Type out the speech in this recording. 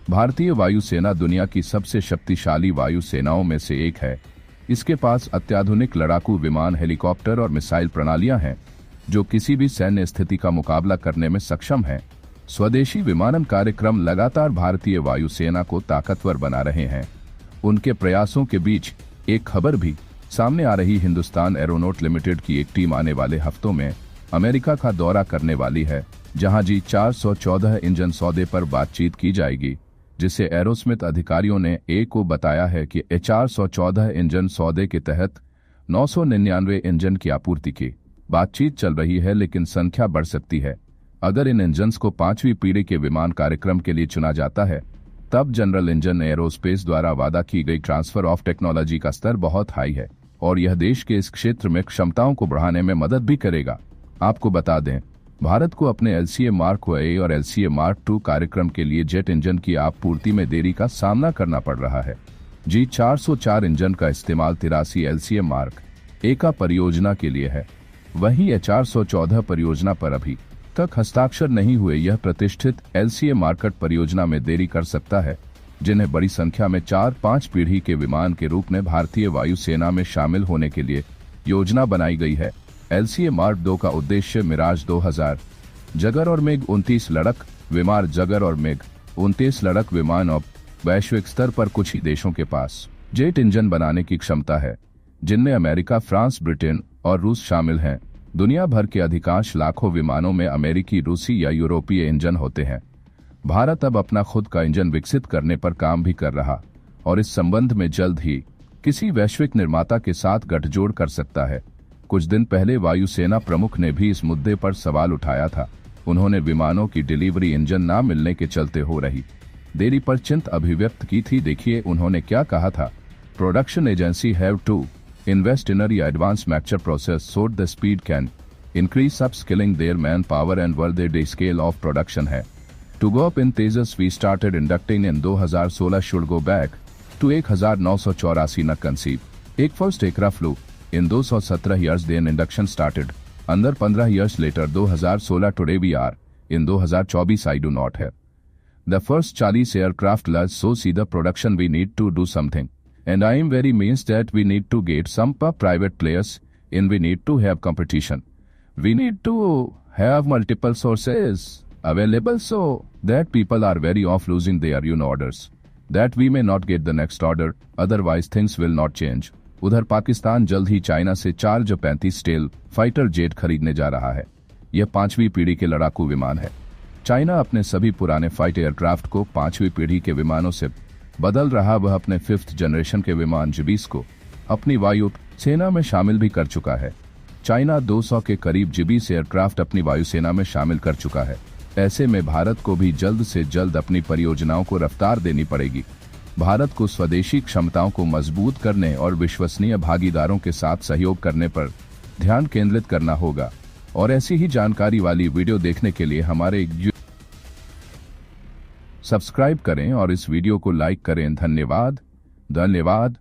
भारतीय वायुसेना दुनिया की सबसे शक्तिशाली वायुसेनाओं में से एक है। इसके पास अत्याधुनिक लड़ाकू विमान, हेलीकॉप्टर और मिसाइल प्रणालियां हैं जो किसी भी सैन्य स्थिति का मुकाबला करने में सक्षम हैं। स्वदेशी विमानन कार्यक्रम लगातार भारतीय वायुसेना को ताकतवर बना रहे हैं। उनके प्रयासों के बीच एक खबर भी सामने आ रही। हिंदुस्तान एरोनॉट लिमिटेड की एक टीम आने वाले हफ्तों में अमेरिका का दौरा करने वाली है, जहां G414 इंजन सौदे पर बातचीत की जाएगी, जिसे एरोस्मिथ अधिकारियों ने को बताया है कि H414 इंजन सौदे के तहत 999 इंजन की आपूर्ति की बातचीत चल रही है, लेकिन संख्या बढ़ सकती है। अगर इन इंजन्स को 5वीं पीढ़ी के विमान कार्यक्रम के लिए चुना जाता है, तब जनरल इंजन एरोस्पेस द्वारा वादा की गई ट्रांसफर ऑफ टेक्नोलॉजी का स्तर बहुत हाई है और यह देश के इस क्षेत्र में क्षमताओं को बढ़ाने में मदद भी करेगा। आपको बता दें, भारत को अपने LCA Mark A और LCA Mark II कार्यक्रम के लिए जेट इंजन की आपूर्ति में देरी का सामना करना पड़ रहा है। G404 इंजन का इस्तेमाल 83 LCA Mark A का परियोजना के लिए है। वहीं H414 परियोजना पर अभी तक हस्ताक्षर नहीं हुए यह प्रतिष्ठित LCA मार्केट परियोजना में देरी कर सकता है, जिन्हें बड़ी संख्या में 4-5 पीढ़ी के विमान के रूप में भारतीय वायुसेना में शामिल होने के लिए योजना बनाई गई है। LCA Mark II का उद्देश्य मिराज 2000 जगर और मिग 29 लड़ाक विमान, जगर और मिग 29 लड़ाक विमान और वैश्विक स्तर पर कुछ ही देशों के पास जेट इंजन बनाने की क्षमता है, जिनमें अमेरिका, फ्रांस, ब्रिटेन और रूस शामिल हैं। दुनिया भर के अधिकांश लाखों विमानों में अमेरिकी, रूसी या यूरोपीय इंजन होते हैं। भारत अब अपना खुद का इंजन विकसित करने पर काम भी कर रहा और इस संबंध में जल्द ही किसी वैश्विक निर्माता के साथ गठजोड़ कर सकता है। कुछ दिन पहले वायुसेना प्रमुख ने भी इस मुद्दे पर सवाल उठाया था। उन्होंने विमानों की डिलीवरी इंजन न मिलने के चलते हो रही देरी पर चिंता अभिव्यक्त की थी। देखिए उन्होंने क्या कहा था। Production agency have to invest in a advanced manufacture process so the speed can increase upskilling their manpower and worth the scale of production है। To go up in Tejas we started inducting in 2016 should go back to 1984 न conceive। एक first aircraft flew in 217 years then induction started under 15 years later 2016 today we are in 2024 I do not have the first 40 aircraft large so see the production we need to do something and I am very amazed that we need to get some private players in, we need to have competition, we need to have multiple sources available so that people are very off losing their orders that we may not get the next order otherwise things will not change। उधर पाकिस्तान जल्द ही China से 4 J-35 stele fighter jet खरीदने जा रहा है। यह 5वीं पीढ़ी के लड़ाकू विमान है। चाइना अपने सभी पुराने फाइट एयरक्राफ्ट को 5वीं पीढ़ी के विमानों से बदल रहा। वह अपने 5th जनरेशन के विमान G-20 को अपनी वायु सेना में शामिल भी कर चुका है। चाइना 200 के करीब G-20 एयरक्राफ्ट अपनी वायुसेना में शामिल कर चुका है। ऐसे में भारत को भी जल्द से जल्द अपनी परियोजनाओं को रफ्तार देनी पड़ेगी। भारत को स्वदेशी क्षमताओं को मजबूत करने और विश्वसनीय भागीदारों के साथ सहयोग करने पर ध्यान केंद्रित करना होगा। और ऐसी ही जानकारी वाली वीडियो देखने के लिए हमारे सब्सक्राइब करें और इस वीडियो को लाइक करें। धन्यवाद।